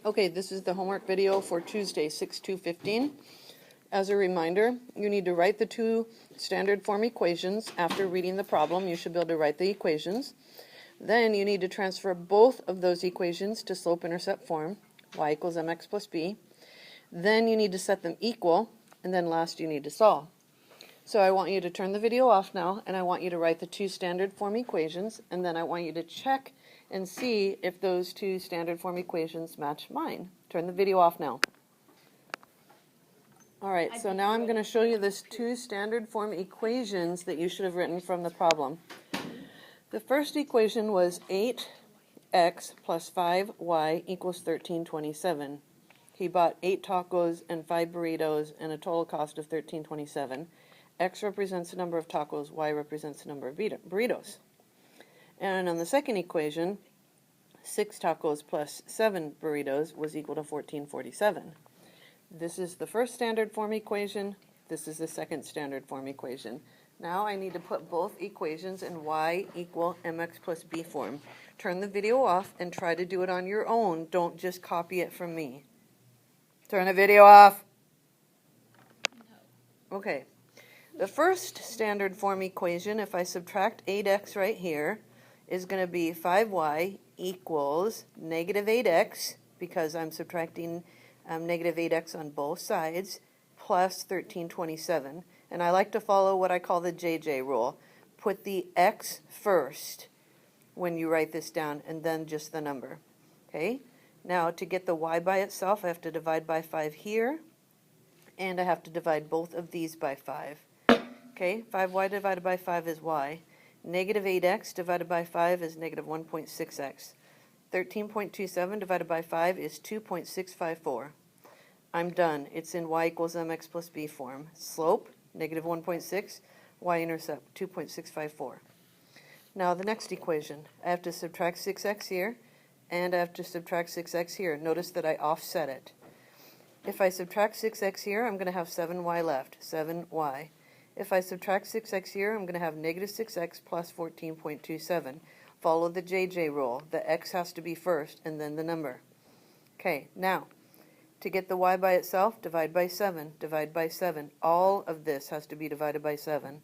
Okay, this is the homework video for Tuesday, 6/2/15. As a reminder, you need to write the two standard form equations. After reading the problem, you should be able to write the equations. Then you need to transfer both of those equations to slope-intercept form, y equals mx plus b. Then you need to set them equal, and then last you need to solve. So I want you to turn the video off now, and I want you to write the two standard form equations, and then I want you to check and see if those two standard form equations match mine. Turn the video off now. All right, so now I'm going to show you this two standard form equations that you should have written from the problem. The first equation was 8x plus 5y equals 1327. He bought 8 tacos and 5 burritos and a total cost of $13.27. X represents the number of tacos, Y represents the number of burritos. And on the second equation, 6 tacos plus 7 burritos was equal to $14.47. This is the first standard form equation. This is the second standard form equation. Now I need to put both equations in y equal mx plus b form. Turn the video off and try to do it on your own. Don't just copy it from me. Turn the video off. Okay. The first standard form equation, if I subtract 8x right here, is going to be 5y equals negative 8x, because I'm subtracting negative 8x on both sides, plus 1327. And I like to follow what I call the JJ rule. Put the x first when you write this down, and then just the number. Okay? Now, to get the y by itself, I have to divide by 5 here, and I have to divide both of these by 5. Okay, 5y divided by 5 is y. Negative 8x divided by 5 is negative 1.6x. 13.27 divided by 5 is 2.654. I'm done. It's in y equals mx plus b form. Slope, negative 1.6. Y-intercept, 2.654. Now the next equation. I have to subtract 6x here, and I have to subtract 6x here. Notice that I offset it. If I subtract 6x here, I'm going to have 7y left. 7y. If I subtract 6x here, I'm going to have negative 6x plus 14.27. Follow the JJ rule. The x has to be first, and then the number. Okay, now, to get the y by itself, divide by 7. Divide by 7. All of this has to be divided by 7.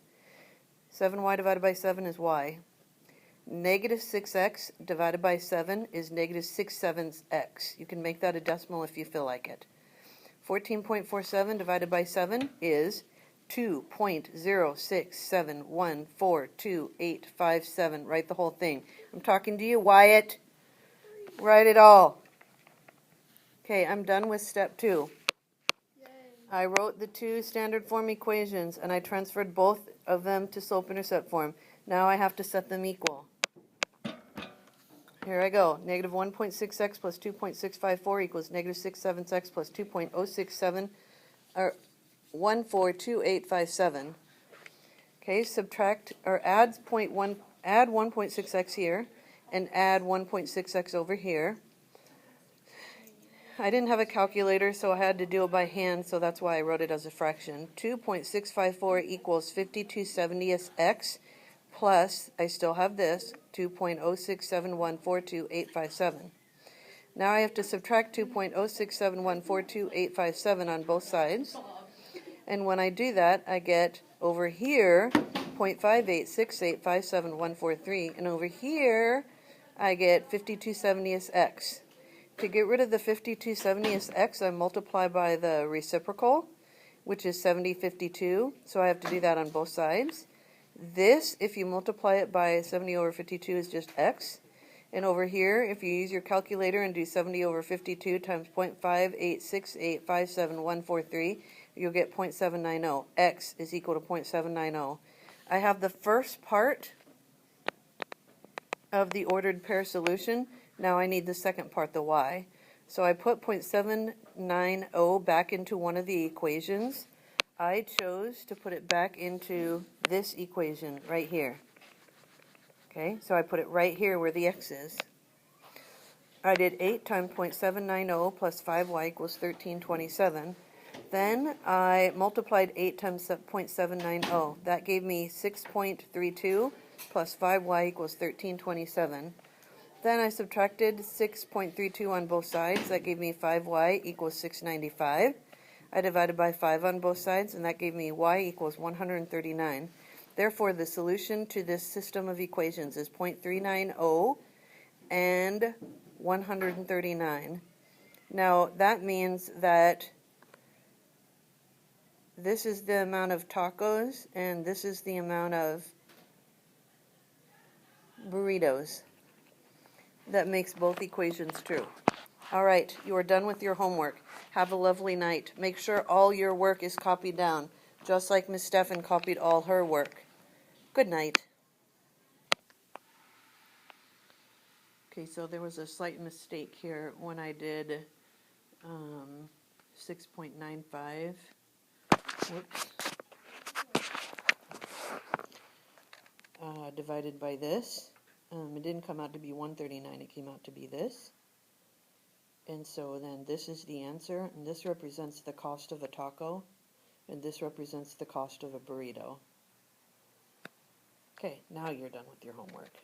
7y divided by 7 is y. Negative 6x divided by 7 is negative 6/7 x. You can make that a decimal if you feel like it. 14.47 divided by 7 is 2.067142857. Write the whole thing. I'm talking to you, Wyatt. Write it all. Okay, I'm done with step 2. I wrote the two standard form equations, and I transferred both of them to slope-intercept form. Now I have to set them equal. Here I go. Negative 1.6x plus 2.654 equals negative 6/7x plus 2.067, or 142857. Okay, subtract or add 1.6x here, and add 1.6x over here. I didn't have a calculator, so I had to do it by hand, so that's why I wrote it as a fraction. 2.654 equals 52/70x plus, I still have this, 2.067142857. Now I have to subtract 2.067142857 on both sides. And when I do that, I get over here 0.586857143, and over here I get 52/70x. To get rid of the 52/70x, I multiply by the reciprocal, which is 70/52, so I have to do that on both sides. This, if you multiply it by 70 over 52, is just x. And over here, if you use your calculator and do 70 over 52 times 0.586857143, you'll get 0.790. X is equal to 0.790. I have the first part of the ordered pair solution. Now I need the second part, the y. So I put 0.790 back into one of the equations. I chose to put it back into this equation right here. Okay, so I put it right here where the x is. I did 8 times 0.790 plus 5y equals 1327. Then I multiplied 8 times 0.790. That gave me 6.32 plus 5y equals 1327. Then I subtracted 6.32 on both sides. That gave me 5y equals 695. I divided by 5 on both sides, and that gave me y equals 139. Therefore, the solution to this system of equations is 0.390 and 139. Now, that means that this is the amount of tacos, and this is the amount of burritos. That makes both equations true. All right, you are done with your homework. Have a lovely night. Make sure all your work is copied down, just like Miss Stefan copied all her work. Good night. Okay, so there was a slight mistake here when I did 6.95. Whoops. Divided by this. It didn't come out to be 139, it came out to be this. And so then this is the answer, and this represents the cost of a taco, and this represents the cost of a burrito. Okay, now you're done with your homework.